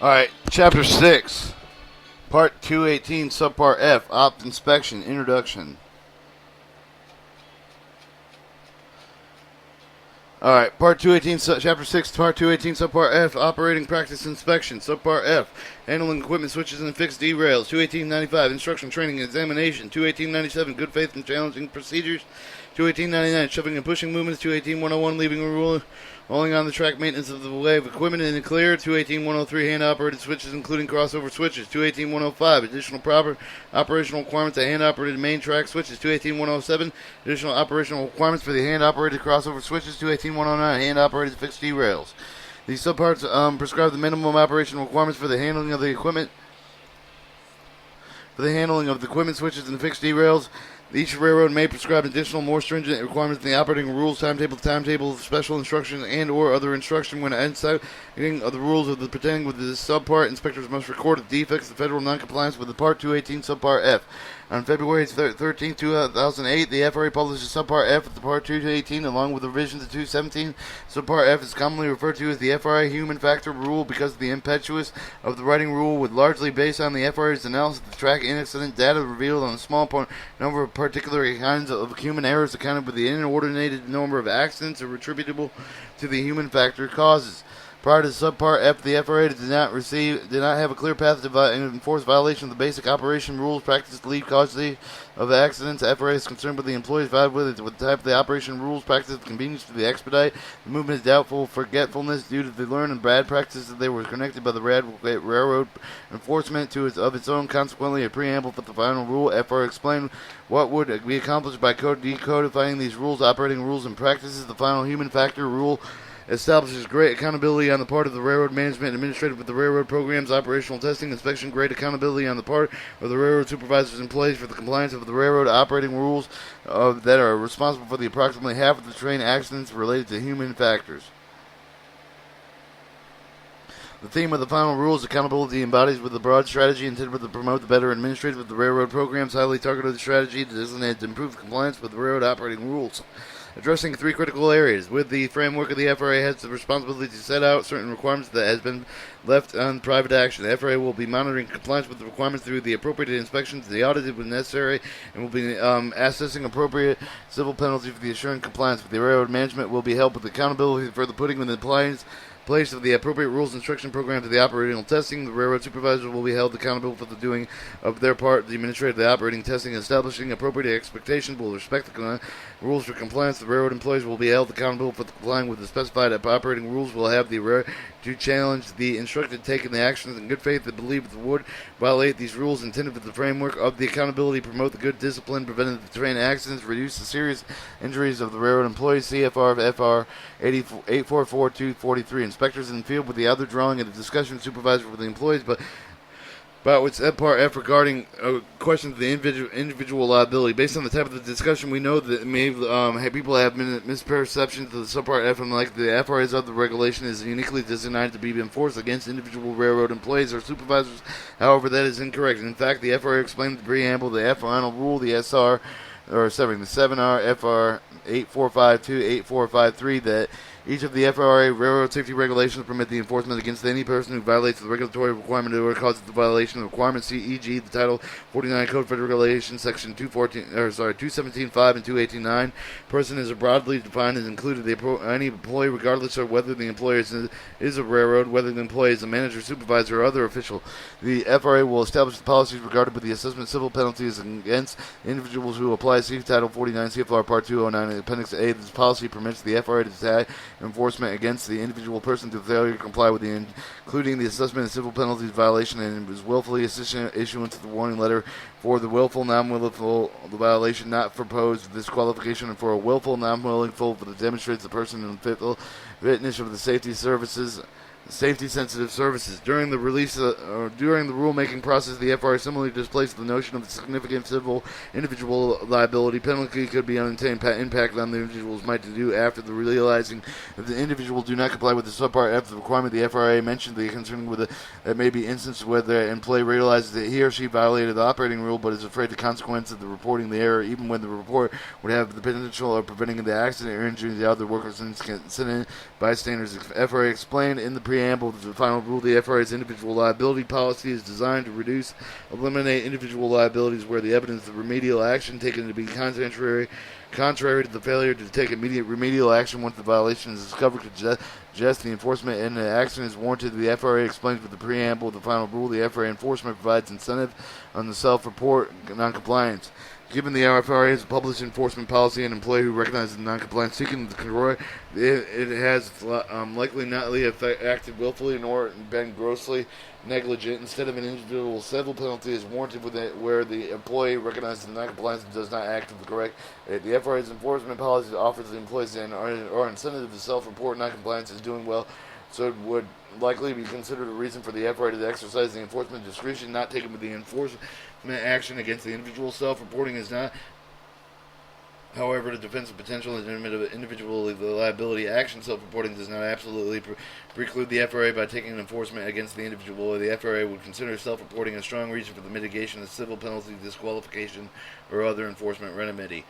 Alright, Chapter 6, Part 218, Subpart F, Opt Inspection, Introduction. Alright, Part 218, Chapter 6, Part 218, Subpart F, Operating Practice Inspection, Subpart F, Handling Equipment Switches and Fixed Derails, 218.95, Instruction, Training, and Examination, 218.97, Good Faith and Challenging Procedures, 218.99, Shoving and Pushing Movements, 218.101, Leaving a Rule, Rolling on the Track Maintenance of the Way of Equipment in the Clear, 218.103, Hand-Operated Switches including Crossover Switches, 218.105, Additional Proper Operational Requirements of Hand-Operated Main Track Switches, 218.107, Additional Operational Requirements for the Hand-Operated Crossover Switches, 218.109, Hand-Operated Fixed Derails. These subparts prescribe the minimum operational requirements for the handling of the equipment, switches, and fixed derails. Each railroad may prescribe additional, more stringent requirements in the operating rules, timetable, special instructions, and/or other instruction. When citing of the rules of the pertaining with the subpart, inspectors must record the defects of federal noncompliance with the Part 218 Subpart F. On February 13, 2008, the FRA published Subpart F with the Part 218 along with revisions to 217. Subpart F is commonly referred to as the FRA Human Factor Rule because the impetus of the writing rule was largely based on the FRA's analysis of the track incident data revealed on a small number of particular kinds of human errors accounted for the inordinated number of accidents are attributable to the human factor causes. Prior to Subpart F, the FRA did not have a clear path to enforce violation of the basic operation rules, practice, lead, causality of accidents. The FRA is concerned with the employee's viability with the type of the operation rules, practice, convenience to the expedite. The movement is doubtful forgetfulness due to the learned and bad practices that they were connected by the railroad enforcement of its own. Consequently, a preamble for the final rule. FRA explained what would be accomplished by decodifying these rules, operating rules, and practices. The final human factor rule establishes great accountability on the part of the railroad management and administrative with the railroad programs, operational testing, inspection, great accountability on the part of the railroad supervisors and employees for the compliance of the railroad operating rules that are responsible for the approximately half of the train accidents related to human factors. The theme of the final rule is accountability embodies with the broad strategy intended to promote the better administrative of the railroad programs, highly targeted strategy designed to improve compliance with the railroad operating rules. Addressing three critical areas. With the framework of the FRA has the responsibility to set out certain requirements that has been left on private action. The FRA will be monitoring compliance with the requirements through the appropriate inspections, the audited when necessary, and will be assessing appropriate civil penalties for the assuring compliance. The railroad management will be held with accountability for the putting in place of the appropriate rules instruction program to the operational testing. The railroad supervisor will be held accountable for the doing of their part. The administrator of the operating testing and establishing appropriate expectations will respect the rules for compliance. The railroad employees will be held accountable for complying with the specified operating rules. Will have the right to challenge the instructed taking the actions in good faith that believe would violate these rules intended for the framework of the accountability, promote the good discipline, prevent the train accidents, reduce the serious injuries of the railroad employees. CFR FR 844243. Inspectors in the field with the other drawing and the discussion supervisor with the employees, but with Subpart F regarding questions of the individual liability. Based on the type of the discussion, we know that people have misperceptions of the Subpart F, and like the FRA's other regulation is uniquely designed to be enforced against individual railroad employees or supervisors. However, that is incorrect. In fact, the FRA explained the preamble, the final rule, the 7R FR 8452-8453 that each of the FRA railroad safety regulations permit the enforcement against any person who violates the regulatory requirement or causes the violation of the requirements, e.g. the Title 49 Code Federal Regulations, Section 217.5 and 218.9. Person is broadly defined as included any employee, regardless of whether the employer is a railroad, whether the employee is a manager, supervisor, or other official. The FRA will establish the policies regarding with the assessment civil penalties against individuals who apply. See Title 49 CFR Part 209 Appendix A. This policy permits the FRA to decide enforcement against the individual person to failure to comply with including the assessment of civil penalties violation and was willfully issuance of the warning letter for the willful, non-willful violation not proposed disqualification and for a willful, non-willful that demonstrates the person in fitness of the safety-sensitive services. During the rulemaking process, the FRA similarly displaced the notion of significant civil individual liability. Penalty could be unintended impact on the individuals might do after the realizing that the individual do not comply with the Subpart F. The requirement the FRA mentioned the concern with that may be instances where the employee realizes that he or she violated the operating rule but is afraid the consequence of the reporting the error, even when the report would have the potential of preventing the accident or injuring the other workers and incident bystanders. FRA explained in the preamble to the final rule, the FRA's individual liability policy is designed to eliminate individual liabilities where the evidence of remedial action taken to be contrary to the failure to take immediate remedial action once the violation is discovered could suggest the enforcement and the action is warranted. The FRA explains with the preamble of the final rule, the FRA enforcement provides incentive on the self-report noncompliance. Given the FRA's published enforcement policy, an employee who recognizes noncompliance seeking the control, it has likely not acted willfully nor been grossly negligent. Instead of an individual civil penalty is warranted where the employee recognizes noncompliance and does not act with the correct. The FRA's enforcement policy offers the employees or incentive to self-report noncompliance is doing well, so it would likely be considered a reason for the FRA to exercise the enforcement discretion not taken with the enforcement action against the individual. Self-reporting is not, however, the defense of potential individual liability action. Self-reporting does not absolutely preclude the FRA by taking enforcement against the individual. The FRA would consider self-reporting a strong reason for the mitigation of civil penalty, disqualification, or other enforcement remedy.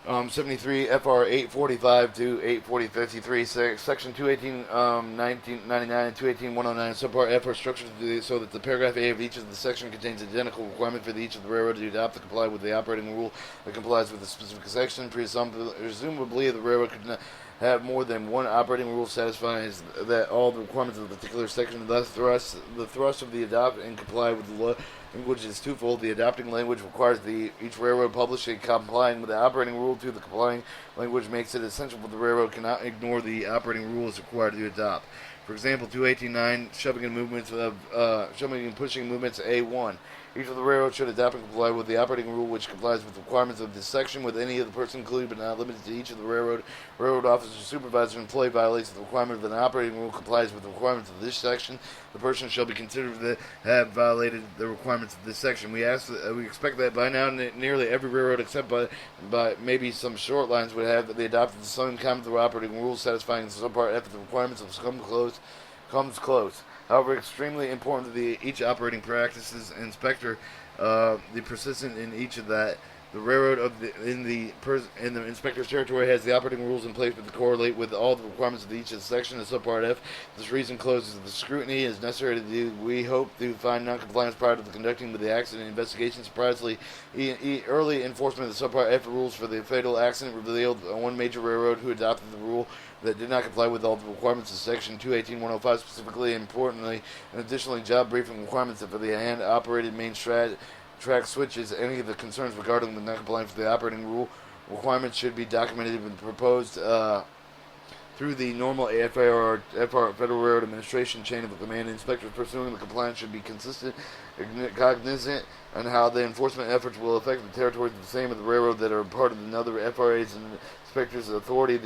73 FR 845 to 84053, Section 218, 1999 and 218, 109, Subpart F are structured so that the paragraph A of each of the section contains identical requirement for each of the railroad to adopt to comply with the operating rule that complies with the specific section. Presumably, the railroad could not have more than one operating rule satisfies that all the requirements of the particular section. Thus, the thrust of the adopt and comply with the law language is twofold. The adopting language requires each railroad publish a complying with the operating rule to the complying language makes it essential for the railroad cannot ignore the operating rule is required to adopt. For example, 218.9 shoving and pushing movements A1. Each of the railroads should adopt and comply with the operating rule, which complies with the requirements of this section. With any of the person included, but not limited to each of the railroad officer, supervisor, employee violates the requirement of an operating rule complies with the requirements of this section. The person shall be considered to have violated the requirements of this section. We expect that by now nearly every railroad, except by maybe some short lines, would have adopted some kind of operating rules satisfying subpart F of the requirements of comes close. However, extremely important to each operating practices inspector, the persistent in each of that. The railroad in the inspector's territory has the operating rules in place that correlate with all the requirements of each of the section of subpart F. This reason closes the scrutiny is necessary to do. We hope to find noncompliance prior to the conducting of the accident investigation. Surprisingly, early enforcement of the subpart F rules for the fatal accident revealed one major railroad who adopted the rule that did not comply with all the requirements of Section 218.105, specifically, importantly, and additionally, job briefing requirements for the hand-operated main track switches. Any of the concerns regarding the noncompliance with the operating rule requirements should be documented and proposed through the normal AFR or Federal Railroad Administration chain of command. Inspectors pursuing the compliance should be consistent, cognizant on how the enforcement efforts will affect the territories of the same of the railroad that are part of another FRA's and inspectors' authority.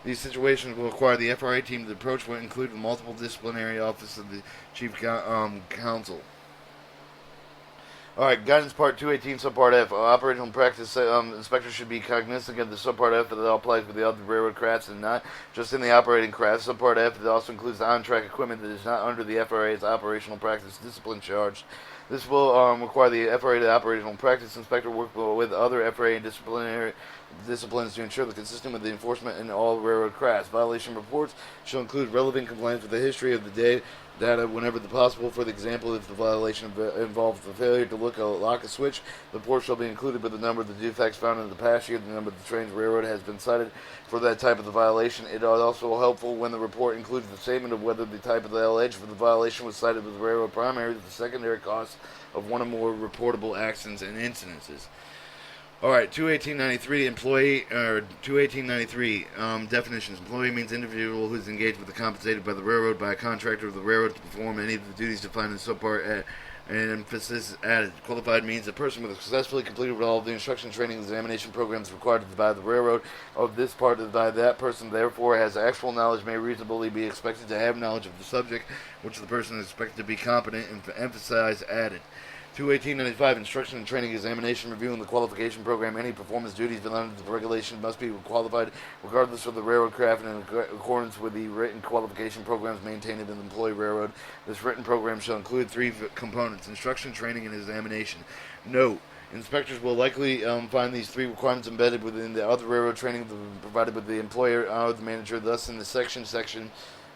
These situations will require the FRA team to approach what include the multiple disciplinary office of the Chief Counsel. Alright, guidance part 218, subpart F. Operational practice inspectors should be cognizant of the subpart F that all applies with the other railroad crafts and not just in the operating craft. Subpart F that also includes the on-track equipment that is not under the FRA's operational practice discipline charge. This will require the FRA to operational practice inspector work with other FRA and disciplines to ensure the consistent with the enforcement in all railroad crafts. Violation reports shall include relevant compliance with the history of the data whenever possible. For example, if the violation involves the failure to lock a switch, the report shall be included with the number of the defects found in the past year. The number of the trains railroad has been cited for that type of the violation. It is also helpful when the report includes the statement of whether the type of the LH for the violation was cited with the railroad primary, the secondary costs of one or more reportable accidents and incidences. Alright, 218.93 employee, or 218.93 definitions. Employee means individual who is engaged with the compensated by the railroad by a contractor of the railroad to perform any of the duties defined in subpart and emphasis added. Qualified means a person with successfully completed all of the instruction, training, examination programs required by the railroad of this part by that person, therefore has actual knowledge, may reasonably be expected to have knowledge of the subject, which the person is expected to be competent, and emphasize added. 218.95 Instruction and Training Examination Reviewing the Qualification Program. Any performance duties under the regulation must be qualified regardless of the railroad craft and in accordance with the written qualification programs maintained in the employee railroad. This written program shall include three components: instruction, training, and examination. Note: inspectors will likely find these three requirements embedded within the other railroad training provided by the employer or the manager. Thus, in the section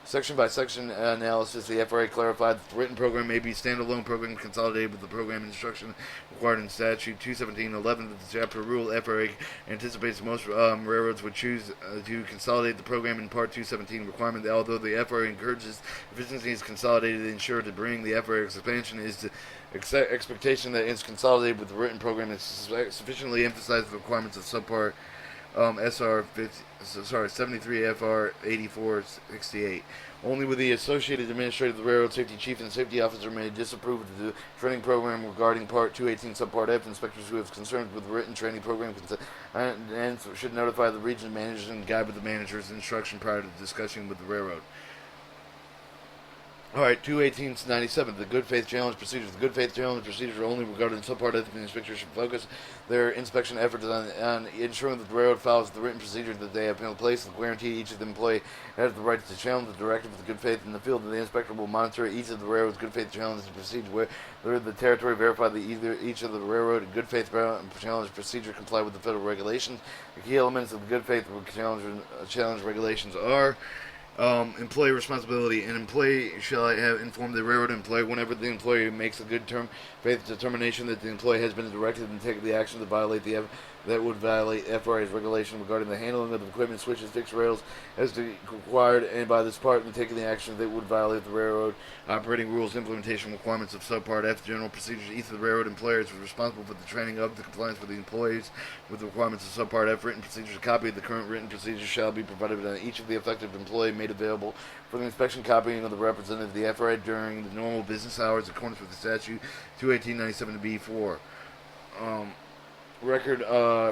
Section-by-section analysis, the FRA clarified that the written program may be standalone program consolidated with the program instruction required in Statute 217.11 of the chapter rule. FRA anticipates most railroads would choose to consolidate the program in Part 217 requirement. Although the FRA encourages efficiencies consolidated to ensure to bring the FRA expansion is the expectation that it's consolidated with the written program is sufficiently emphasized the requirements of subpart SR 73 FR 8468. Only with the Associated Administrative Railroad Safety Chief and Safety Officer may disapprove of the training program regarding Part 218 Subpart F. Inspectors who have concerns with the written training program and should notify the region managers and guide with the manager's instruction prior to discussing with the railroad. Alright, 218.97, the good faith challenge procedures. The good faith challenge procedures are only regarded in subpart F. The inspectors should focus their inspection efforts on ensuring that the railroad follows the written procedures that they have in place and guarantee each of the employee has the right to challenge the directive of the good faith in the field. The inspector will monitor each of the railroad's good faith challenge procedures where the territory verify that each of the railroad and good faith challenge procedure comply with the federal regulations. The key elements of the good faith challenge regulations are employee responsibility. An employee shall have informed the railroad employee whenever the employee makes a good faith determination that the employee has been directed and taken the action that would violate FRA's regulation regarding the handling of the equipment, switches, fixed rails as required, and by this part, and taking the action that would violate the railroad operating rules, implementation requirements of subpart F, general procedures. Each of the railroad employers is responsible for the training of the compliance with the employees with the requirements of subpart F written procedures. A copy of the current written procedures shall be provided by each of the affected employee made available for the inspection copying of the representative of the FRA during the normal business hours in accordance with the statute 218.97B4. Record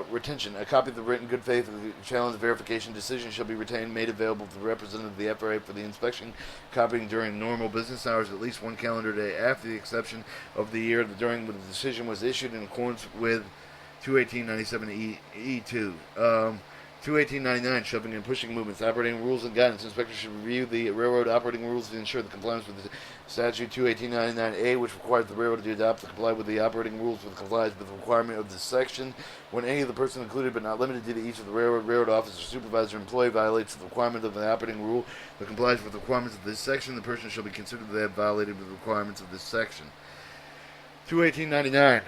retention. A copy of the written good faith challenge verification decision shall be retained, made available to the representative of the FRA for the inspection copying during normal business hours at least one calendar day after the exception of the year during when the decision was issued in accordance with 218.97E2. 218.99, shoving and pushing movements, operating rules and guidance. Inspectors should review the railroad operating rules to ensure the compliance with the statute 218.99A, which requires the railroad to adopt and comply with the operating rules with compliance with the requirement of this section. When any of the person included but not limited to each of the railroad officer, supervisor, employee violates the requirement of the operating rule that complies with the requirements of this section, the person shall be considered to have violated the requirements of this section. 218.99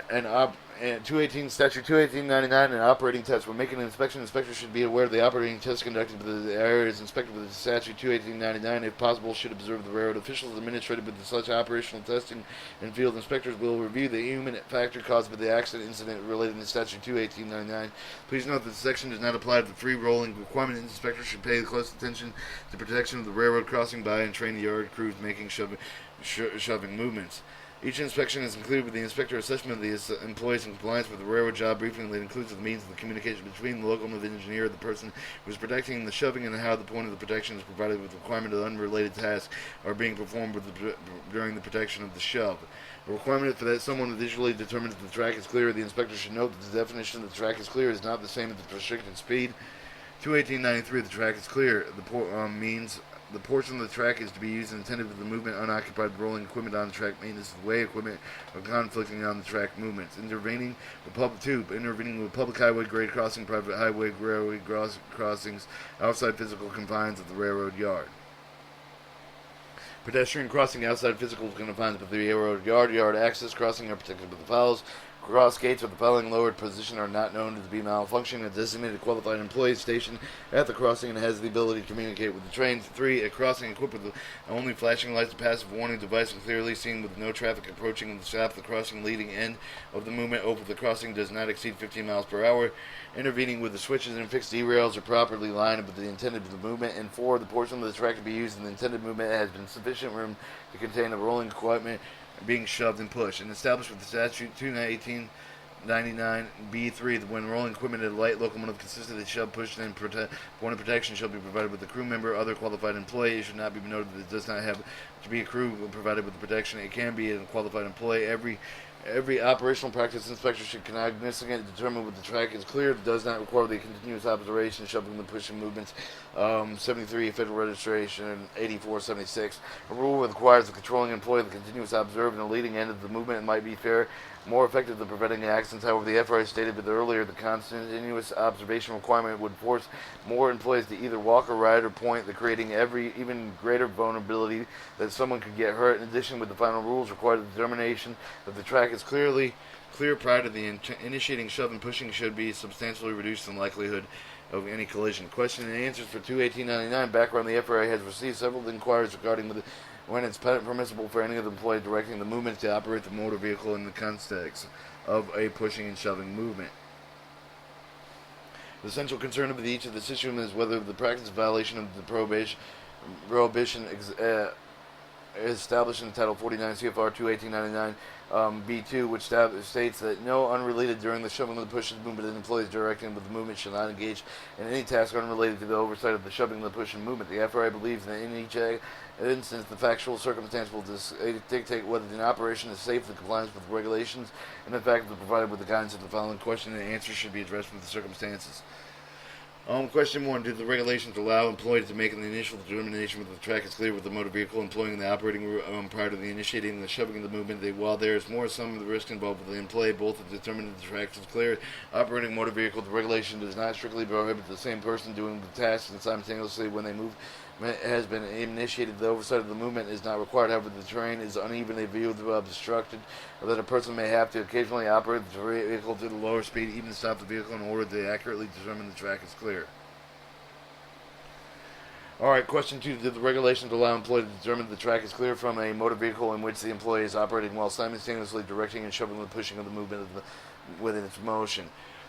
and 218 statute 218.99 and operating tests. When making an inspection, inspectors should be aware of the operating tests conducted by the areas inspected with the statute 218.99. If possible, should observe the railroad officials administrated with such operational testing, and field inspectors will review the human factor caused by the accident incident related to statute 218.99. Please note that the section does not apply to the free rolling requirement. Inspectors should pay close attention to protection of the railroad crossing by and train the yard crews making shoving movements. Each inspection is included with the inspector assessment of the employees in compliance with the railroad job briefing that includes the means of the communication between the locomotive engineer, the person who is protecting the shoving, and how the point of the protection is provided with the requirement of unrelated tasks are being performed during the protection of the shove. The requirement for that someone visually determines that the track is clear. The inspector should note that the definition of the track is clear is not the same as the restricted speed. 218.93, the track is clear. Means the portion of the track is to be used and intended for the movement unoccupied rolling equipment on the track, maintenance of the way equipment, or conflicting on the track movements. Intervening with public highway, grade crossing, private highway, railway crossings outside physical confines of the railroad yard. Pedestrian crossing outside physical confines of the railroad yard access crossing are protected by the fouls. Cross gates with the following lowered position are not known to be malfunctioning. A designated qualified employee stationed at the crossing and has the ability to communicate with the train. 3. A crossing equipped with only flashing lights, a passive warning device, and clearly seen with no traffic approaching the stop. The crossing leading end of the movement over the crossing does not exceed 15 miles per hour. Intervening with the switches and fixed derails are properly lined with the intended movement. And 4. The portion of the track to be used in the intended movement has been sufficient room to contain the rolling equipment being shoved and pushed, and established with the statute 218.99B3 when rolling equipment at a light locomotive consistently shoved, pushed, and point of protection shall be provided with the crew member. Other qualified employee. It should not be noted that it does not have to be a crew provided with the protection. It can be a qualified employee. Every Every operational practice inspector should cognizantly determine whether the track is clear. It does not require the continuous observation, shoving and pushing movements. 73 Federal Registration 8476. A rule requires the controlling employee the continuous observe and the leading end of the movement. It might be fair, more effective than preventing accidents. However, the FRA stated that earlier the continuous observation requirement would force more employees to either walk or ride or point, creating even greater vulnerability that someone could get hurt. In addition, with the final rules require the determination that the track is clear prior to the initiating shove and pushing should be substantially reduced in likelihood of any collision. Question and answers for 21899. Background: the FRA has received several inquiries regarding when it's permissible for any of the employees directing the movement to operate the motor vehicle in the context of a pushing and shoving movement. The central concern of each of the system is whether the practice violation of the prohibition established in Title 49 CFR 21899 B2, which states that no unrelated during the shoving of the pushing movement and employees directing with the movement shall not engage in any task unrelated to the oversight of the shoving and the pushing movement. The FRA believes that in each instance, the factual circumstance will dictate whether the operation is safe in compliance with regulations, and the fact that provided with the guidance of the following question and answer should be addressed with the circumstances. Question 1. Do the regulations allow employees to make an initial determination whether the track is clear with the motor vehicle employing the operating prior to the initiating the shoving of the movement? While there is more some of the risk involved with the employee, both to determine that the track is clear operating motor vehicle, the regulation does not strictly prohibit the same person doing the task and simultaneously when they move has been initiated. The oversight of the movement is not required. However, the terrain is unevenly viewed, obstructed, or that a person may have to occasionally operate the vehicle to the lower speed, even stop the vehicle in order to accurately determine the track is clear. Alright, question 2. Did the regulations allow employees to determine the track is clear from a motor vehicle in which the employee is operating while simultaneously directing and shoving and pushing of the movement within its motion?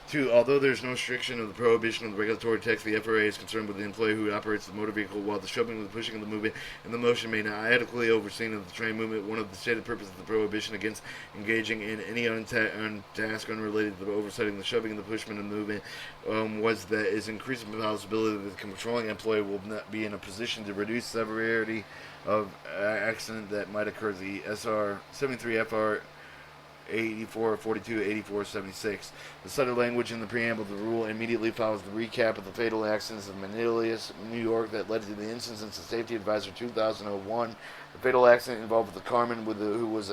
2. Although there is no restriction of the prohibition of the regulatory text, the FRA is concerned with the employee who operates the motor vehicle while the shoving and the pushing of the movement and the motion may not adequately overseen of the train movement. One of the stated purposes of the prohibition against engaging in any task unrelated to the oversighting the shoving and the pushing of the movement was that is increasing the possibility that the controlling employee will not be in a position to reduce severity of accident that might occur. The SR 73 FR 8442, 8476. The cited language in the preamble of the rule immediately follows the recap of the fatal accidents of Manilius, New York, that led to the incidents of Safety Advisor 2001. The fatal accident involved the carman whose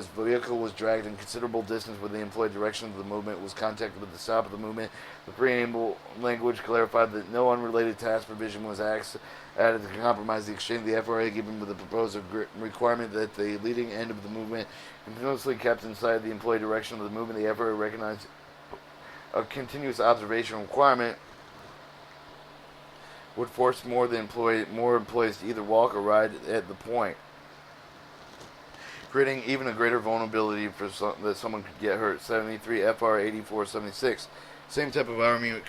vehicle was dragged in considerable distance with the employed direction of the movement was contacted with the stop of the movement. The preamble language clarified that no unrelated task provision was added to compromise the exchange. The FRA given with the proposed requirement that the leading end of the movement continuously kept inside the employed direction of the movement. The FRA recognized a continuous observation requirement would force more employees to either walk or ride at the point, creating even a greater vulnerability that someone could get hurt. 73 FR 8476. Same type of argument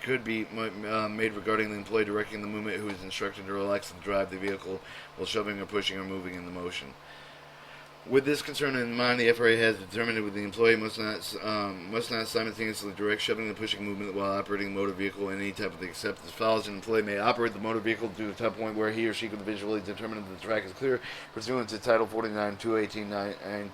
could be made regarding the employee directing the movement who is instructed to relax and drive the vehicle while shoving or pushing or moving in the motion. With this concern in mind, the FRA has determined that the employee must not simultaneously direct shoving and pushing movement while operating the motor vehicle in any type of except as follows. An employee may operate the motor vehicle to the top point where he or she can visually determine that the track is clear, pursuant to Title 49, 218.9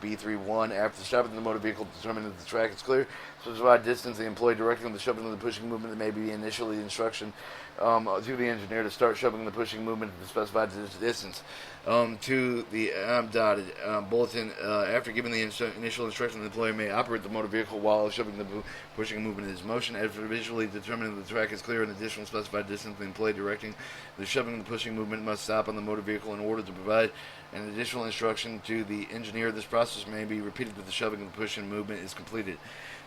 B3.1. After stopping the motor vehicle to determine that the track is clear, specified distance, the employee directing the shoving and the pushing movement may be initially instruction to the engineer to start shoving the pushing movement at the specified distance. To the dotted bulletin, after giving the initial instruction, the employee may operate the motor vehicle while shoving the pushing movement in its motion. After visually determining that the track is clear an additional specified distance, the employee directing the shoving and the pushing movement must stop on the motor vehicle in order to provide an additional instruction to the engineer. This process may be repeated if the shoving and the pushing movement is completed.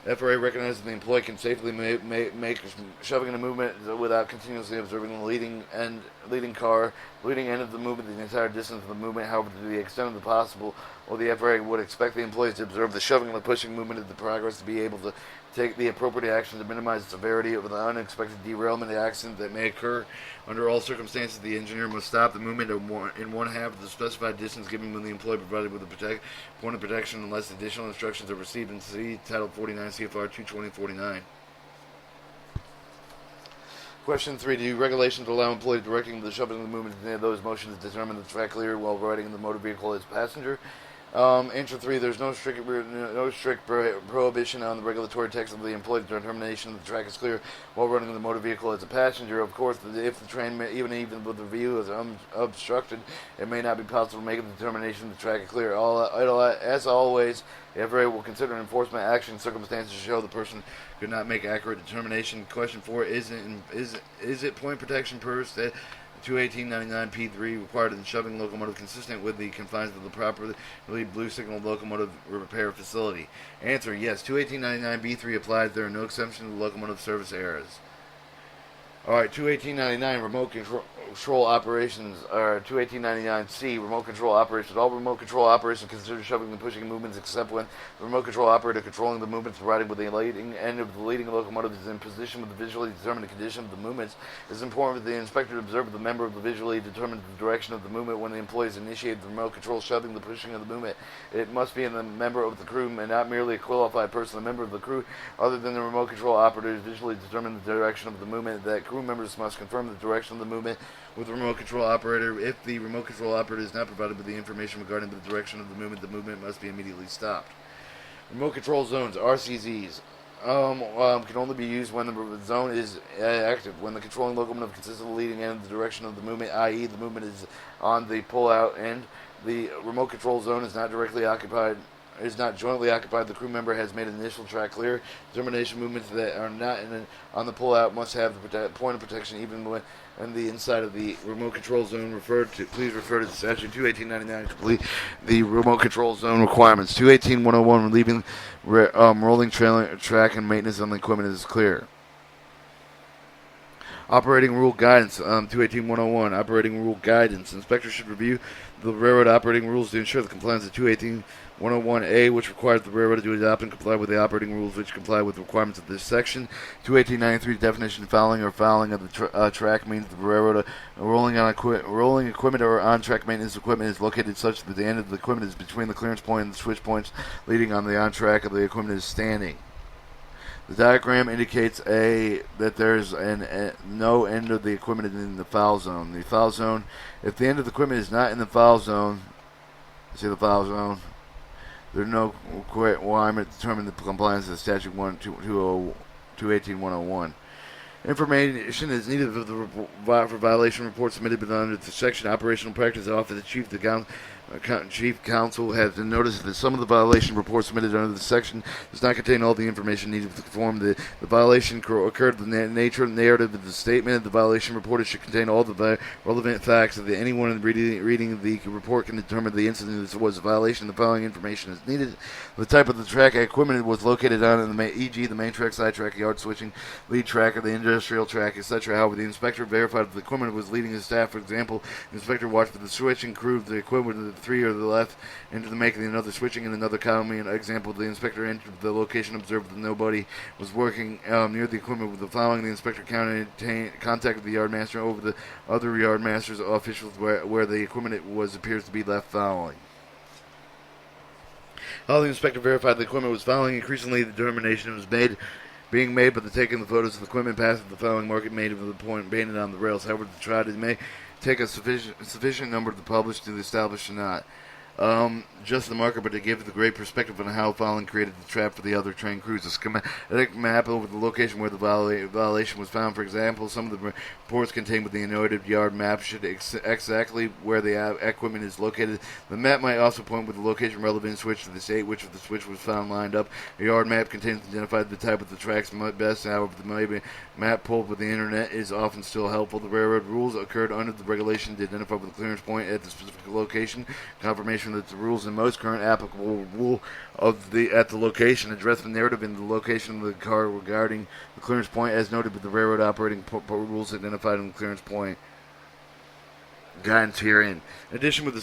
FRA recognizes the employee can safely make shoving in a movement without continuously observing the leading end of the movement, the entire distance of the movement. However, to the extent of the possible, the FRA would expect the employees to observe the shoving and the pushing movement of the progress to be able to take the appropriate action to minimize the severity of the unexpected derailment accident that may occur. Under all circumstances, the engineer must stop the movement in one half of the specified distance given when the employee provided with a point of protection unless additional instructions are received in Title 49 CFR 220.49. Question 3. Do regulations allow employees directing the shoving of the movement of those motions to determine the track clear while riding in the motor vehicle as passenger? Answer 3, there's no strict prohibition on the regulatory text of the employed determination that the track is clear while running the motor vehicle as a passenger. Of course, if the train, even with the view is obstructed, it may not be possible to make a determination that the track is clear. As always, the FRA will consider enforcement action circumstances to show the person could not make accurate determination. Question 4, is it point protection per 218.99 P3 required in shoving locomotive consistent with the confines of the properly blue signal locomotive repair facility? Answer, yes. 218.99 B3 applies. There are no exceptions to locomotive service errors. Alright, 218.99 remote control operations, or 218.99C remote control operations. All remote control operations consider shoving and pushing movements except when the remote control operator controlling the movements provided with the leading end of the leading locomotive is in position with the visually determined condition of the movements. It is important for the inspector to observe the member of the visually determined the direction of the movement when the employees initiate the remote control shoving the pushing of the movement. It must be in the member of the crew and not merely a qualified person. A member of the crew other than the remote control operator is visually determined the direction of the movement. That crew members must confirm the direction of the movement with the remote control operator. If the remote control operator is not provided with the information regarding the direction of the movement must be immediately stopped. Remote control zones, RCZs, can only be used when the zone is active. When the controlling locomotive consists of the leading end of the direction of the movement, i.e. the movement is on the pull-out end, the remote control zone is not jointly occupied. The crew member has made an initial track clear. Determination movements that are not on the pull-out must have the point of protection even when the inside of the remote control zone. Please refer to the statute 218.99 to complete the remote control zone requirements. 218.101 relieving rolling trailer track and maintenance on the equipment is clear. Operating rule guidance, 218.101, operating rule guidance. Inspectors should review the railroad operating rules to ensure the compliance of 218.101A, which requires the railroad to adopt and comply with the operating rules which comply with the requirements of this section. 218.93 definition of fouling or fouling of the track means the railroad rolling equipment or on-track maintenance equipment is located such that the end of the equipment is between the clearance point and the switch points leading on the on-track of the equipment is standing. The diagram indicates that there's no end of the equipment in the foul zone. The foul zone, if the end of the equipment is not in the foul zone, see the foul zone, there's no requirement to determine the compliance of statute 218.101. Information is needed for violation reports submitted under the section operational practice. The office of the Chief Counsel has noticed that some of the violation reports submitted under the section does not contain all the information needed to perform the violation occurred. The nature and narrative of the statement of the violation report should contain all the relevant facts that anyone reading the report can determine the incident was a violation. The following information is needed: the type of the track equipment was located on, e.g. the main track, side track, yard switching, lead track, or the industrial track, etc. However, the inspector verified that the equipment was leading his staff. For example, the inspector watched for the switching crew of the equipment. The three or the left into the making another switching in another column. An example, the inspector entered the location, observed that nobody was working near the equipment. With the following, the inspector contacted the yardmaster over the other yardmasters officials where the equipment appears to be left fouling. How the inspector verified the equipment was fouling, increasingly the determination was being made by the taking the photos of the equipment past the fouling market made of the point painted on the rails. However, the trial may take a sufficient number to publish to establish or not just the marker, but to give the great perspective on how fouling created the trap for the other train crews. A schematic map over the location where the violation was found. For example, some of the reports contained with the annotated yard map should exactly where the equipment is located. The map might also point with the location relevant switch to the state which of the switch was found lined up. A yard map contains identified the type of the tracks best. However, the map pulled with the internet is often still helpful. The railroad rules occurred under the regulation to identify with the clearance point at the specific location. Confirmation that the rules in most current applicable rule at the location address the narrative in the location of the car regarding the clearance point as noted with the railroad operating rules identified in the clearance point guidance herein. In addition, with the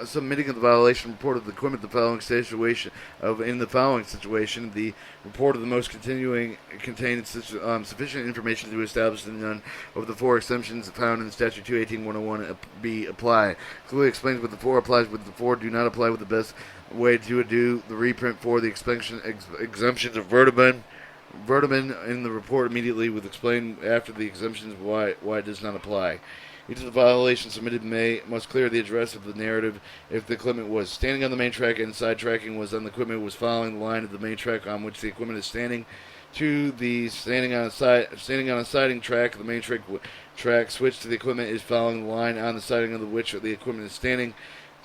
submitting of the violation report of the equipment, the following situation the report of the most contained sufficient information to establish that none of the four exemptions found in the statute 218.101 be apply. Clearly explains what the four applies, with the four do not apply, with the best way to do the reprint for the exemptions of vertimen in the report immediately, with explain after the exemptions why it does not apply. Each of the violations submitted must clear the address of the narrative if the equipment was standing on the main track and side tracking was on the equipment was following the line of the main track on which the equipment is standing. To the standing on a siding track, the main track switch to the equipment is following the line on the siding of which the equipment is standing.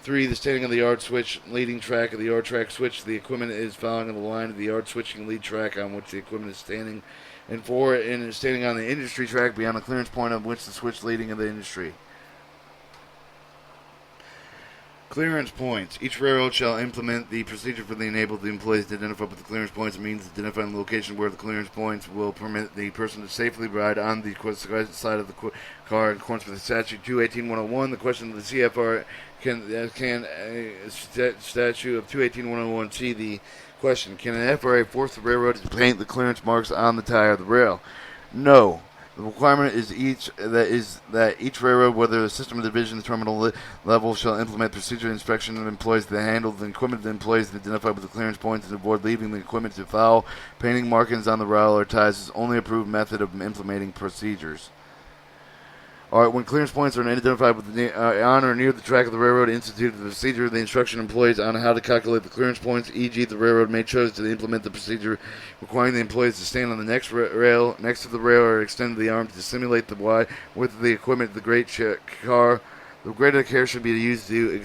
3. The standing on the yard switch leading track of the yard track switch. The equipment is following the line of the yard switching lead track on which the equipment is standing. And 4. And standing on the industry track beyond the clearance point on which the switch leading of the industry. Clearance points. Each railroad shall implement the procedure for the enabled employees to identify with the clearance points. It means identifying the location where the clearance points will permit the person to safely ride on the side of the car in accordance with the statute 218-101. The question of the CFR statute of 218-101C. The question: can an FRA force the railroad to paint the clearance marks on the tire of the rail? No. The requirement is that each railroad, whether the system or division, the terminal level, shall implement procedure inspection of employees that handle the equipment of the employees identified with the clearance points and avoid leaving the equipment to foul. Painting markings on the rail or ties is only approved method of implementing procedures. Alright, when clearance points are identified with on or near the track of the railroad, instituted the procedure, the instruction employees on how to calculate the clearance points, e.g. the railroad may choose to implement the procedure requiring the employees to stand on the next rail next to the rail or extend the arm to simulate the wide width of the equipment of the car. The greater care should be used in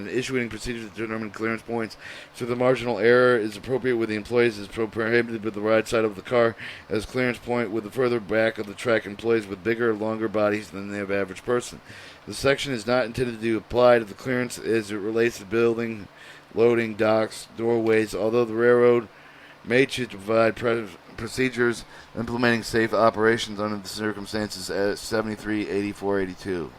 issuing procedures to determine clearance points. So the marginal error is appropriate with the employees is prohibited with the right side of the car as clearance point with the further back of the track employees with bigger, longer bodies than the average person. The section is not intended to apply to the clearance as it relates to building, loading, docks, doorways, although the railroad may choose to provide procedures implementing safe operations under the circumstances at 73, 84, 82.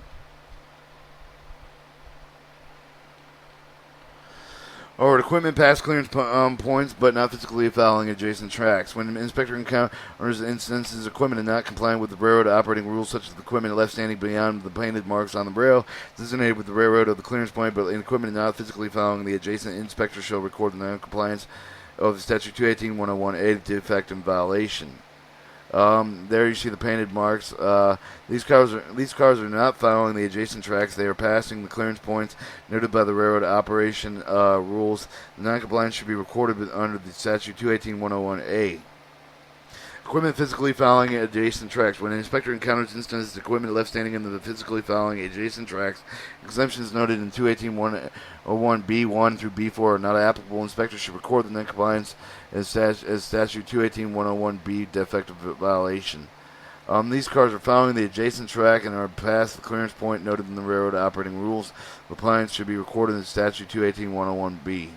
Or equipment past clearance points, but not physically fouling adjacent tracks. When an inspector encounters instances equipment not complying with the railroad operating rules, such as the equipment left standing beyond the painted marks on the rail, designated with the railroad of the clearance point, but in equipment not physically fouling the adjacent, inspector shall record the non-compliance of the statute 218-101A to effect in violation. There you see the painted marks. These cars are not following the adjacent tracks. They are passing the clearance points noted by the railroad operation rules. The non-compliance should be recorded under the statute 218-101A. Equipment physically fouling adjacent tracks. When an inspector encounters instances of equipment left standing in the physically fouling adjacent tracks, exemptions noted in 218-101B1 through B4 are not applicable. Inspectors should record the non-compliance as statute 218-101B defective violation. These cars are following the adjacent track and are past the clearance point noted in the railroad operating rules. Compliance should be recorded in statute 218-101B.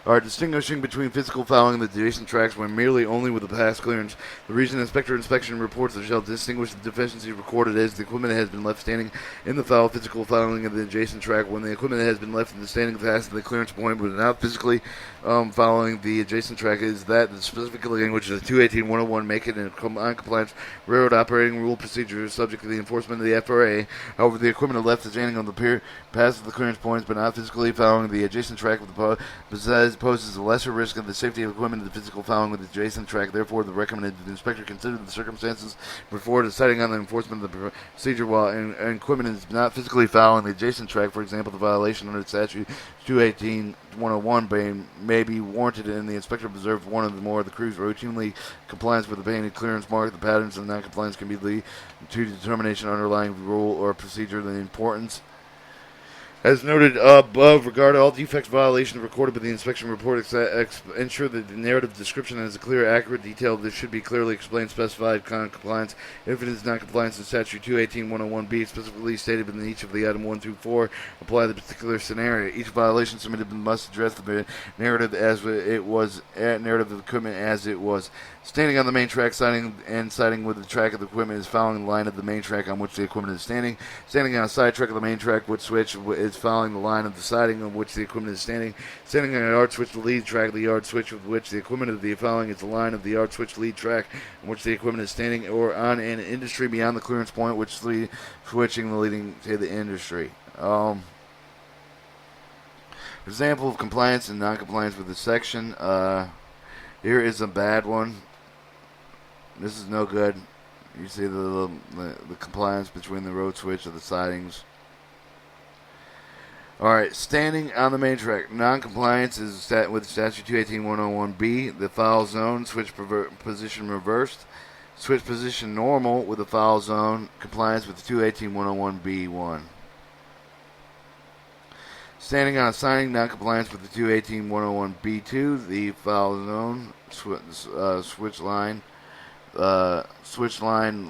Are distinguishing between physical fouling and the adjacent tracks when merely only with the past clearance. The reason inspector inspection reports shall distinguish the deficiency recorded as the equipment has been left standing in the physical fouling of the adjacent track when the equipment has been left in the standing past the clearance point but not physically following the adjacent track is that the specific language of the 218-101 make it in non-compliance railroad operating rule procedure subject to the enforcement of the FRA. However, the equipment left standing on the past the clearance points but not physically following the adjacent track with the poses a lesser risk of the safety of equipment of the physical fouling with the adjacent track. Therefore, the recommended the inspector consider the circumstances before deciding on the enforcement of the procedure while equipment is not physically fouling the adjacent track. For example, the violation under statute 218-101 may be warranted and the inspector observed one or more of the crews routinely compliance with the painted clearance mark. The patterns of non-compliance can be lead to determination underlying rule or procedure. The importance as noted above, regard all defects, violations recorded by the inspection report. Ensure that the narrative description has a clear, accurate detail. This should be clearly explained, specified compliance. If it is not compliance in statute 218-101B, specifically stated within each of the item 1 through 4, apply the particular scenario. Each violation submitted must address the narrative as it was, narrative of the equipment as it was. Standing on the main track, siding with the track of the equipment is following the line of the main track on which the equipment is standing. Standing on a side track of the main track with switch is following the line of the siding on which the equipment is standing. Standing on a yard switch, the lead track, the yard switch with which the equipment of the following is the line of the yard switch lead track on which the equipment is standing, or on an industry beyond the clearance point, which switching the leading to the industry. Example of compliance and non-compliance with this section. Here is a bad one. This is no good. You see the compliance between the road switch and the sidings. Alright, standing on the main track. Non-compliance is with Statute 218-101B, the foul zone, switch position reversed. Switch position normal with the foul zone, compliance with 218-101B1. Standing on a siding, non-compliance with the 218-101B2, the foul zone, switch line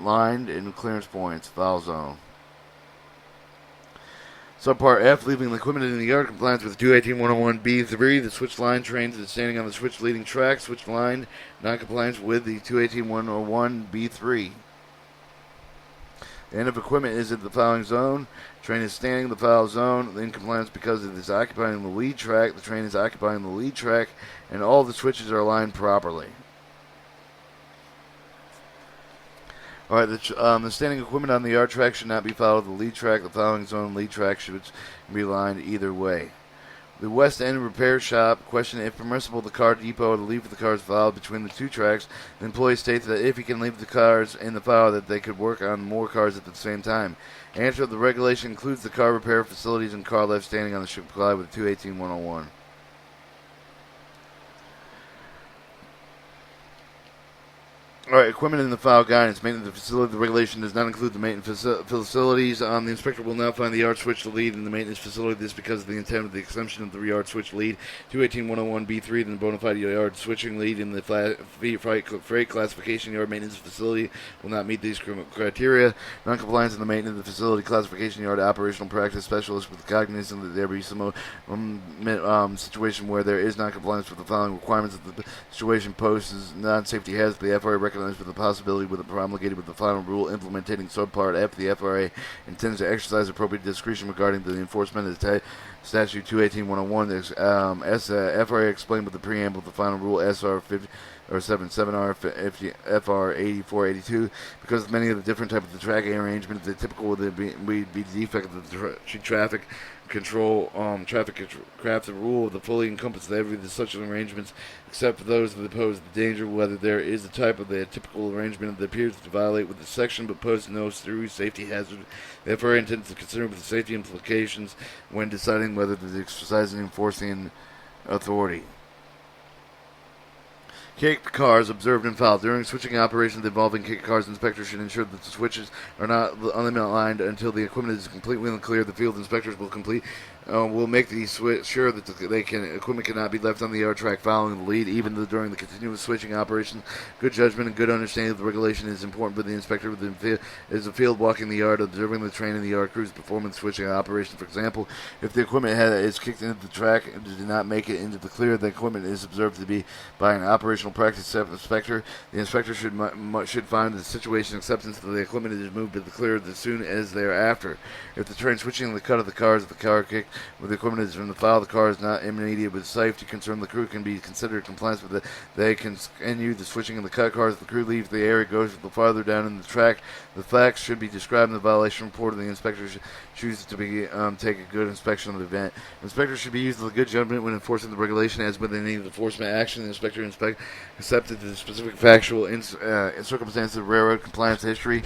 lined in clearance points, foul zone. Subpart F, leaving the equipment in the yard, compliance with 218-101B3, the switch line trains is standing on the switch leading track, switch line, non-compliance with the 218-101B3. The end of equipment is at the fouling zone, train is standing in the foul zone, in compliance because it is occupying the lead track, the train is occupying the lead track, and all the switches are aligned properly. Alright, the standing equipment on the yard track should not be fouled. The lead track, the fouling zone, lead track should be aligned either way. The West End Repair Shop, question if permissible the car depot to leave the cars fouled between the two tracks. The employee states that if he can leave the cars in the foul, that they could work on more cars at the same time. Answer: the regulation includes the car repair facilities and car left standing on the should comply with 218-101. Alright, equipment in the file guidance. Maintenance of the facility. The regulation does not include the maintenance facilities. The inspector will now find the yard switch to lead in the maintenance facility. This because of the intent of the exemption of the yard switch lead. 218-101B3, then the bona fide yard switching lead in the freight classification yard maintenance facility will not meet these criteria. Non-compliance in the maintenance of the facility classification yard operational practice specialist with cognizance that there be some situation where there is non-compliance with the following requirements of the situation poses non-safety hazard. The FRA recognizes with the possibility with the promulgated with the final rule implementing subpart F, the FRA intends to exercise appropriate discretion regarding the enforcement of the statute 218-101. As FRA explained with the preamble of the final rule SR 50 or 77R FR 8482, because many of the different types of the tracking arrangements, the typical would be defect of the traffic control, craft the rule of the fully encompass every of such arrangements, except for those that pose the danger, whether there is a type of the typical arrangement that appears to violate with the section but poses no serious safety hazard. The FRA intends to consider the safety implications when deciding whether to exercise an enforcing authority. Kick cars observed and fouled. During switching operations involving kick cars, inspectors should ensure that the switches are not unaligned until the equipment is completely clear. The field inspectors will make sure that equipment cannot be left on the yard track following the lead, even during the continuous switching operation. Good judgment and good understanding of the regulation is important, but the inspector is a field walking the yard, observing the train and the yard crew's performance switching operation. For example, if the equipment is kicked into the track and did not make it into the clear, the equipment is observed to be by an operational practice inspector. The inspector should find the situation acceptance that the equipment is moved to the clear as soon as thereafter. If the train switching the cut of the cars, the car kicked with the equipment is from the file, the car is not immediate with safety concern, the crew can be considered compliance with it. They can continue the switching of the cut cars. The crew leaves the area, goes farther down in the track. The facts should be described in the violation report, and the inspector chooses to take a good inspection of the event. The inspector should be used with good judgment when enforcing the regulation, as with any enforcement action. The inspector accepted the specific factual circumstances of railroad compliance history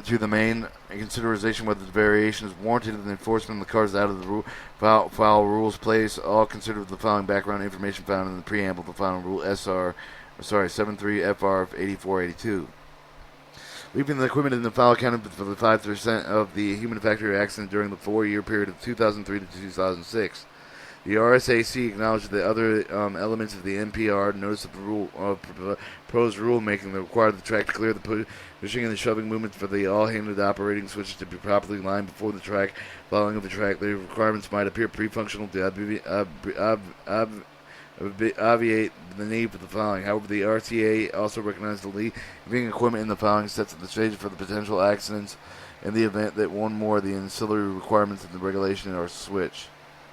to the main consideration whether the variation is warranted in the enforcement of the cars out of the foul rules place. All considered the following background information found in the preamble of the final rule 73 FR 8482. Leaving the equipment in the foul accounted for the 5% of the human factor accident during the 4-year period of 2003 to 2006. The RSAC acknowledged the other elements of the NPR notice of the rule proposed rulemaking that required the track to clear the pushing and the shoving movements for the all-handed operating switches to be properly lined before the track. Following of the track, the requirements might appear pre-functional to obviate the need for the following. However, the RTA also recognized the leaving equipment in the following sets the stage for the potential accidents in the event that one more of the ancillary requirements of the regulation are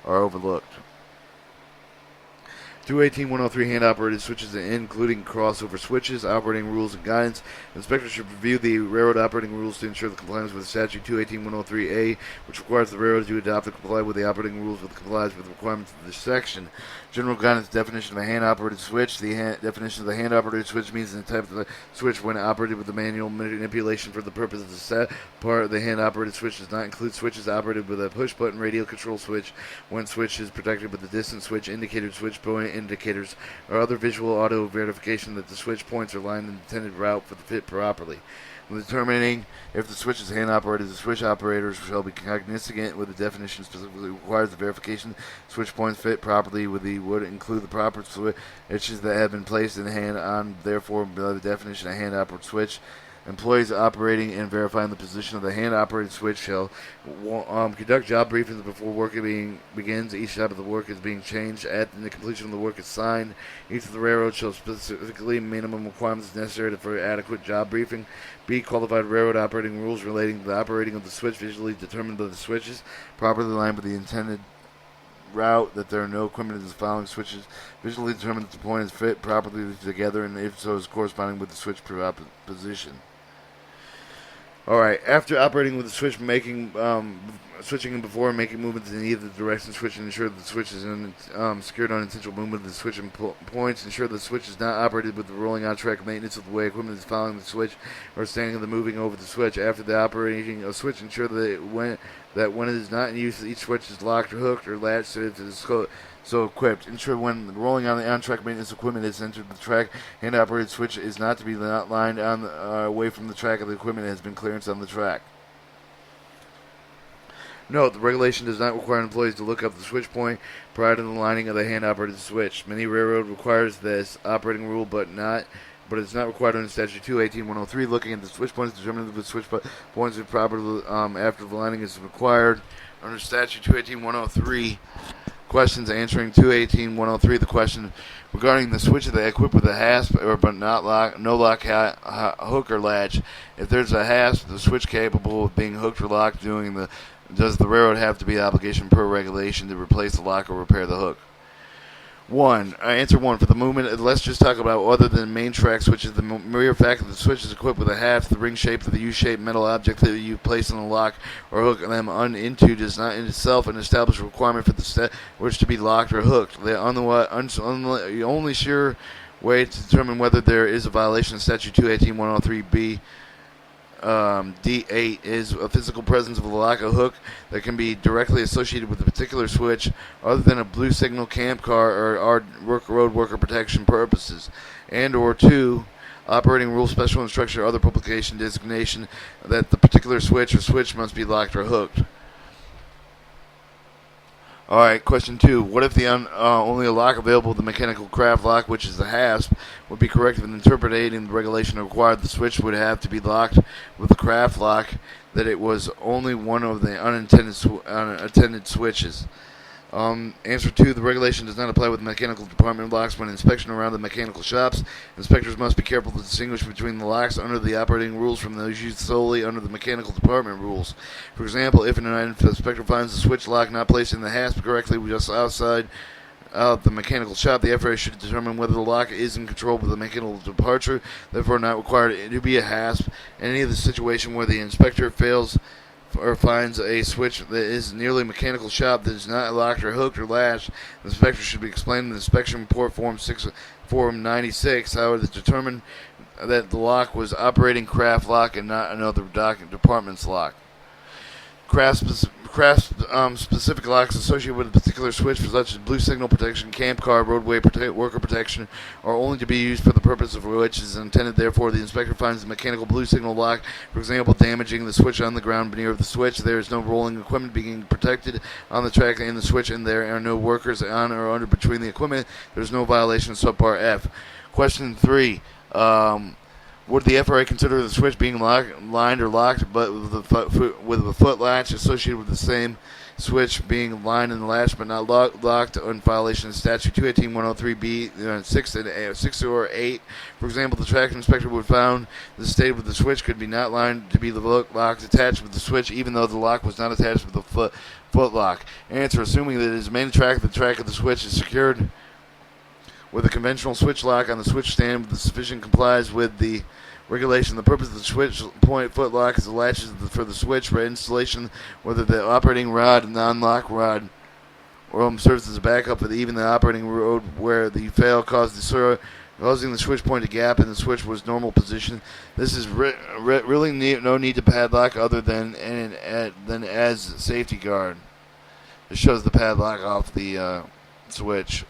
overlooked. 218.103 hand-operated switches, including crossover switches, operating rules, and guidance. Inspectors should review the railroad operating rules to ensure the compliance with Statute 218.103A, which requires the railroad to adopt and comply with the operating rules with compliance with the requirements of this section. General guidance definition of a hand-operated switch. The definition of the hand-operated switch means the type of the switch when operated with the manual manipulation for the purpose of the set part. The hand-operated switch does not include switches operated with a push-button radio control switch. When switch is protected with the distance switch, indicator, switch point indicators, or other visual auto verification that the switch points are lined in the intended route for the fit properly. When determining if the switch is hand-operated, the switch operators shall be cognizant with the definition specifically requires the verification switch points fit properly would include the proper switches that have been placed in hand on, therefore, by the definition of hand-operated switch. Employees operating and verifying the position of the hand-operated switch shall conduct job briefings before work begins. Each step of the work is being changed. At the completion of the work is signed. Each of the railroads shall specifically minimum requirements necessary for adequate job briefing. B. Qualified railroad operating rules relating to the operating of the switch visually determined by the switches, properly aligned with the intended route, that there are no equipment in the following switches visually determined that the point is fit properly together, and if so is corresponding with the switch position. Alright, after operating with the switch, switching before making movements in either direction, switch and ensure that the switch is secured on intentional movement of the switch and points. Ensure the switch is not operated with the rolling on-track maintenance of the way equipment is following the switch or standing and moving over the switch. After the operating of switch, ensure that when it is not in use, each switch is locked or hooked or latched so it is so equipped. Ensure when rolling on the on-track maintenance equipment is entered the track, hand-operated switch is not to be lined on away from the track of the equipment has been clearance on the track. Note, the regulation does not require employees to look up the switch point prior to the lining of the hand-operated switch. Many railroad requires this operating rule, but it's not required under Statute 218.103. Looking at the switch points determined the switch points are properly after the lining is required under Statute 218.103. Questions answering 218.103. The question regarding the switches that equipped with a hasp but not no lock, hook or latch. If there's a hasp, the switch capable of being hooked or locked, does the railroad have to be obligation per regulation to replace the lock or repair the hook? Answer 1. For the movement, let's just talk about other than main track switches. The mere fact that the switch is equipped with a hasp, the ring shape of the U-shaped metal object that you place on the lock or hook them into does not in itself an established requirement for the which to be locked or hooked. The only sure way to determine whether there is a violation of Statute 218.103b D8 is a physical presence of a lock or hook that can be directly associated with a particular switch other than a blue signal, camp car, or road worker protection purposes. And or 2, operating rule, special instruction, or other publication designation that the particular switch or switch must be locked or hooked. Alright, question 2. What if the only a lock available with the mechanical craft lock, which is the hasp, would be correct in interpreting the regulation required the switch would have to be locked with the craft lock, that it was only one of the unattended switches? Answer 2. The regulation does not apply with mechanical department locks. When inspection around the mechanical shops, inspectors must be careful to distinguish between the locks under the operating rules from those used solely under the mechanical department rules. For example, if an inspector finds the switch lock not placed in the hasp correctly just outside the mechanical shop, the FRA should determine whether the lock is in control of the mechanical departure, therefore not required to be a hasp. In any of the situation where the inspector fails or finds a switch that is nearly mechanical shop that is not locked or hooked or latched, the inspector should be explained in the inspection report form 96 how it is determined that the lock was operating craft lock and not another department's lock. Craft-specific locks associated with a particular switch, such as blue signal protection, camp car, roadway worker protection, are only to be used for the purpose of which is intended. Therefore, the inspector finds the mechanical blue signal lock, for example, damaging the switch on the ground near the switch. There is no rolling equipment being protected on the track and the switch, and there are no workers on or under between the equipment. There is no violation of subpart F. Question 3. Would the FRA consider the switch being lined or locked, but with a foot latch associated with the same switch being lined and latched but not locked in violation of Statute 218.103b 6 or 8? For example, the track inspector would found the state of the switch could be not lined to be locked attached with the switch, even though the lock was not attached with the foot lock. Answer: assuming that it is main track, the track of the switch is secured with a conventional switch lock on the switch stand with sufficient complies with the regulation. The purpose of the switch point foot lock is the latches for the switch for installation, whether the operating rod, non-lock rod, or serves as a backup for even the operating rod where the fail causing the switch point to gap and the switch was normal position. This is really no need to padlock other than as safety guard. It shows the padlock off the switch.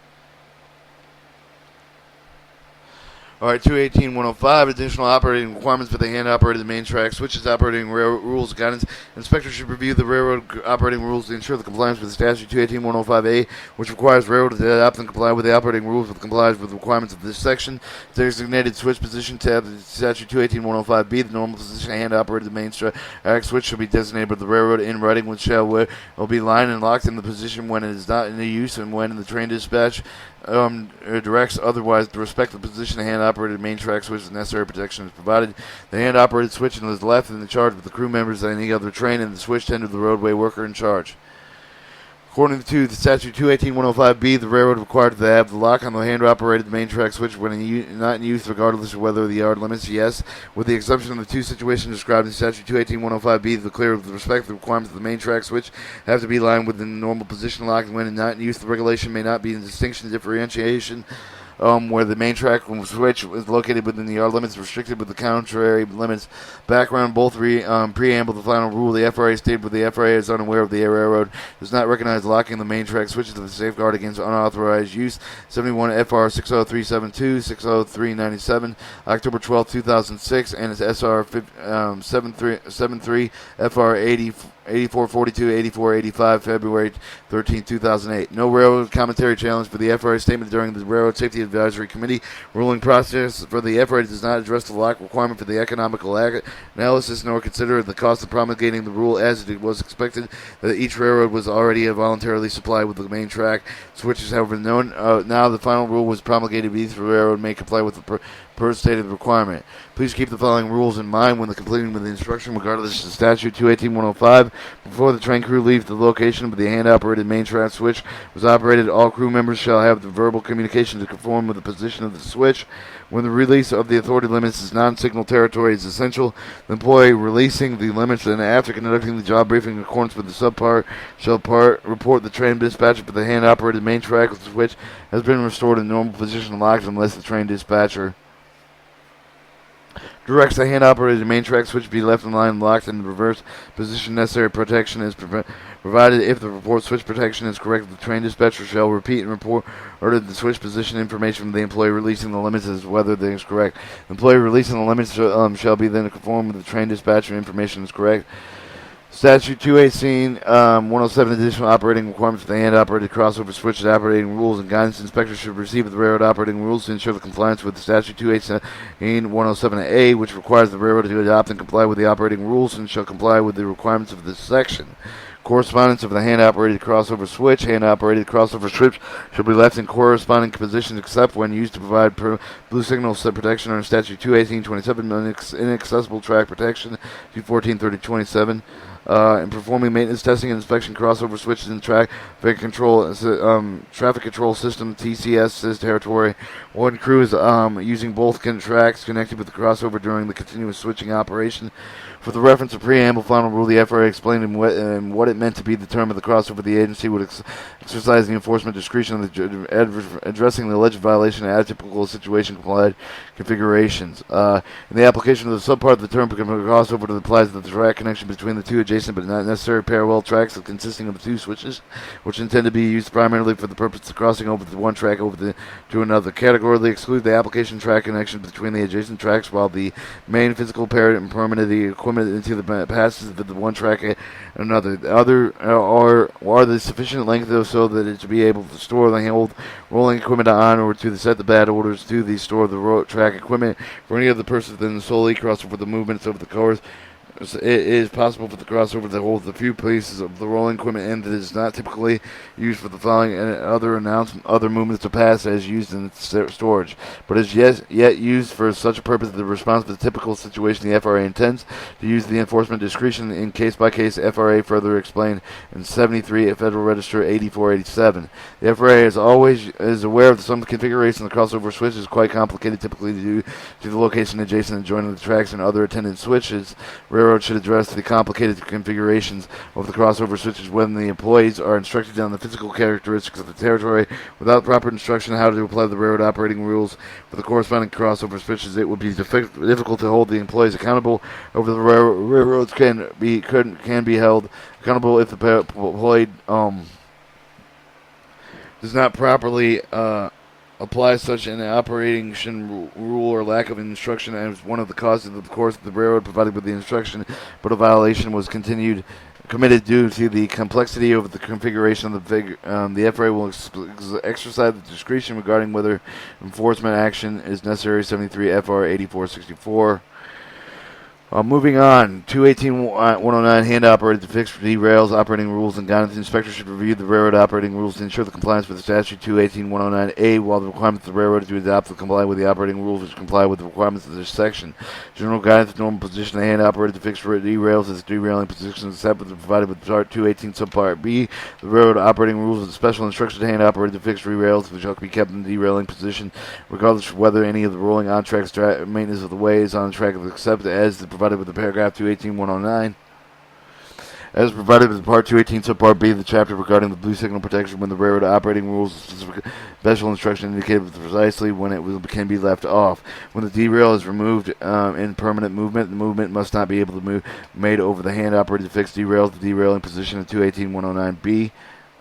Alright, 218.105, additional operating requirements for the hand-operated main track switches, operating railroad rules guidance. Inspectors should review the railroad operating rules to ensure the compliance with the statute 218.105A, which requires railroad to adopt and comply with the operating rules that complies with the requirements of this section. Designated switch position tab, statute 218.105B, the normal position hand-operated main track switch should be designated by the railroad in writing, which will be lined and locked in the position when it is not in use and when the train dispatch directs otherwise. The respective position of hand-operated main track switch is necessary protection is provided. The hand-operated switch is left in the charge with the crew members of any other train, and the switch tender to the roadway worker in charge. According to the statute 218.105B, the railroad required to have the lock on the hand-operated main track switch when not in use, regardless of whether the yard limits. Yes, with the exception of the two situations described in statute 218.105B, the clear with respect to the requirements of the main track switch have to be lined within the normal position lock. When not in use, the regulation may not be in distinction differentiation. Where the main track switch is located within the yard limits, restricted with the contrary limits. Background, both preamble, the final rule, the FRA stated with the FRA is unaware of the railroad, does not recognize locking the main track switches to safeguard against unauthorized use. 71 FR 60372, 60397, October 12, 2006, and it's SR 73 FR 8442, 8485, February 13, 2008. No railroad commentary challenge for the FRA statement during the Railroad Safety Advisory Committee ruling process for the FRA does not address the lock requirement for the economical analysis nor consider the cost of promulgating the rule as it was expected that each railroad was already voluntarily supplied with the main track switches. However, now the final rule was promulgated, each railroad may comply with the per stated requirement. Please keep the following rules in mind when completing with the instruction regardless of statute 218.105. Before the train crew leaves the location of the hand-operated main track switch was operated, all crew members shall have the verbal communication to conform with the position of the switch. When the release of the authority limits is non-signal territory is essential, the employee releasing the limits and after conducting the job briefing in accordance with the subpart shall report the train dispatcher for the hand-operated main track switch has been restored in normal position locked unless the train dispatcher directs the hand-operated main track switch be left in line locked in the reverse position. Necessary protection is provided. If the report switch protection is correct, the train dispatcher shall repeat and report the switch position information from the employee releasing the limits as whether they is correct. The employee releasing the limits shall be then conform with the train dispatcher information is correct. Statute 218, 107 additional operating requirements for the hand-operated crossover switches, operating rules and guidance. Inspectors should receive the railroad operating rules to ensure the compliance with the statute 218, 107A, which requires the railroad to adopt and comply with the operating rules and shall comply with the requirements of this section. Correspondence of the hand-operated crossover switch. Hand-operated crossover switch should be left in corresponding positions except when used to provide blue signal protection under statute 218.27, inaccessible track protection, 214.30.27. In performing maintenance testing and inspection crossover switches in traffic control system TCS territory. One crew is using both tracks connected with the crossover during the continuous switching operation. For the reference of preamble final rule, the FRA explained in what it meant to be the term of the crossover. The agency would exercise the enforcement discretion of addressing the alleged violation of atypical situation complied configurations. In the application of the subpart of the term crossover that applies to the track connection between the two adjacent but not necessary parallel tracks consisting of the two switches, which intend to be used primarily for the purpose of crossing over the one track to another. Categorically exclude the application track connection between the adjacent tracks while the main physical permanent of the equipment into the passes of the one track and another. The other are the sufficient length so that it to be able to store the hold rolling equipment on or to set the bad orders to the store of the track equipment for any other person than solely crossover the movements of the cars It is possible for the crossover to hold the few pieces of the rolling equipment and that is not typically used for the following and other movements to pass as used in storage, but is yet used for such a purpose that the response to the typical situation the FRA intends to use the enforcement discretion in case by case. FRA further explained in 73 at Federal Register 8487. The FRA is aware of some configuration of the crossover switch is quite complicated, typically due to the location adjacent and joining the tracks and other attendant switches. Railroad should address the complicated configurations of the crossover switches when the employees are instructed on the physical characteristics of the territory. Without proper instruction on how to apply the railroad operating rules for the corresponding crossover switches, it would be difficult to hold the employees accountable. Over the railroads can be held accountable if the employee does not properly apply such an operation rule or lack of instruction as one of the causes of the course of the railroad provided with the instruction, but a violation was committed due to the complexity of the configuration of the FRA will exercise the discretion regarding whether enforcement action is necessary. 73 FR 8464. Moving on, 218-109, hand-operated fixed derails, operating rules, and guidance. The inspector should review the railroad operating rules to ensure the compliance with the statute 218-109A, while the requirements of the railroad to adopt to comply with the operating rules which comply with the requirements of this section. General guidance, normal position of hand-operated fixed derails is derailing positions except as provided with Part 218 subpart B. The railroad operating rules and special instructions to hand-operated fixed derails which shall be kept in the derailing position, regardless of whether any of the rolling on-track maintenance of the way is on the track except as provided with the paragraph 218-109. As provided with Part 218 subpart B of the chapter regarding the blue signal protection when the railroad operating rules special instruction indicated precisely when can be left off. When the derail is removed in permanent movement, the movement must not be able to be made over the hand-operated fixed derails. The derailing position of 218-109B.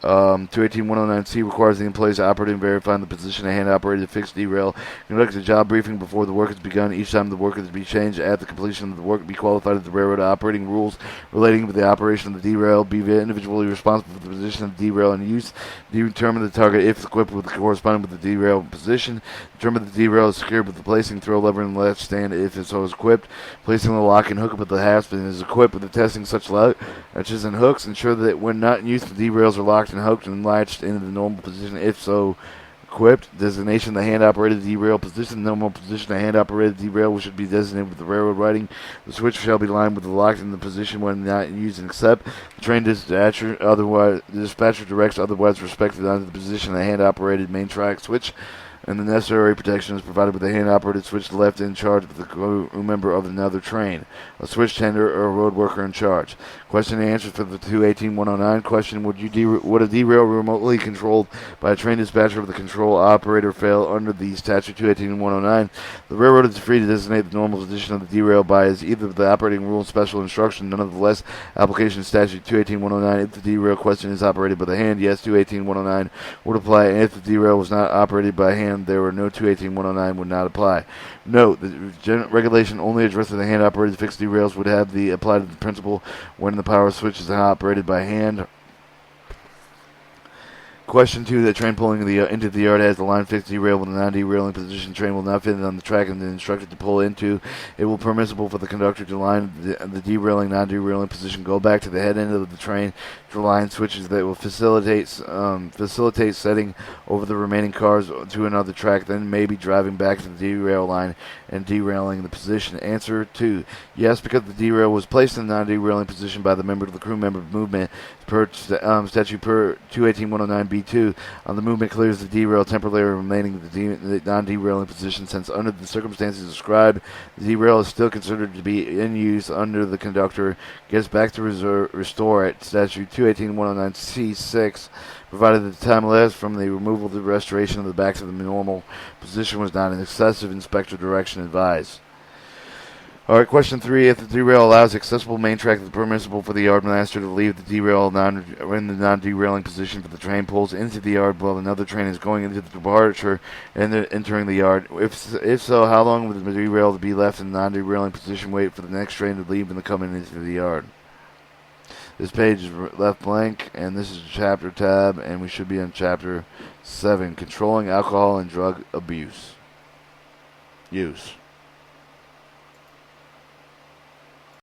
218-109C requires the employees operating verifying the position of hand-operated fixed derail conduct a job briefing before the work is begun. Each time the work is to be changed at the completion of the work, be qualified as the railroad operating rules relating to the operation of the derail, be individually responsible for the position of the derail and use, determine the target if equipped with the corresponding with the derail position, determine the derail is secured with the placing throw lever and latch stand if it so is equipped, placing the lock and hook up with the hasp and is equipped with the testing such latches and hooks, ensure that when not in use the derails are locked and hooked and latched into the normal position if so equipped. Designation of the hand-operated derail position. The normal position of hand-operated derail should be designated with the railroad writing. The switch shall be lined with the locked in the position when not used except the train dispatcher directs otherwise respected onto the position of the hand-operated main track switch, and the necessary protection is provided with the hand-operated switch left in charge of the crew member of another train, a switch tender, or a road worker in charge. Question and answers for the 218-109 question: Would a derail remotely controlled by a train dispatcher of the control operator fail under the statute 218-109? The railroad is free to designate the normal position of the derail by as either the operating rule special instruction. Nonetheless, application statute 218-109. If the derail question is operated by the hand, yes, 218-109 would apply. And if the derail was not operated by hand, there were no 218-109 would not apply. Note, the regulation only addresses the hand-operated fixed derails would have the applied to the principle when the power switch is operated by hand. Question 2. The train pulling into the yard has the line fixed derail with a non-derailing position. Train will not fit on the track and the instructed to pull into. It will permissible for the conductor to line the derailing, non-derailing position. Go back to the head end of the train to line switches that will facilitate setting over the remaining cars to another track. Then maybe driving back to the derail line and derailing the position. Answer 2. Yes, because the derail was placed in the non-derailing position by the member of the crew member movement per statute per 218-109B2 on the movement clears the derail temporarily remaining the non-derailing position. Since under the circumstances described, the derail is still considered to be in use under the conductor gets back to restore at statute 218-109C6 provided that the time elapsed from the removal to the restoration of the back to the normal position was not an excessive. Inspector direction advised. Alright, question 3. If the derail allows accessible main track, it is permissible for the yard master to leave the derail in the non-derailing position for the train pulls into the yard while another train is going into the departure and entering the yard. If so, how long would the derail be left in the non-derailing position, wait for the next train to leave and the coming into the yard? This page is left blank, and this is a chapter tab, and we should be on chapter 7, Controlling Alcohol and Drug Abuse. Use.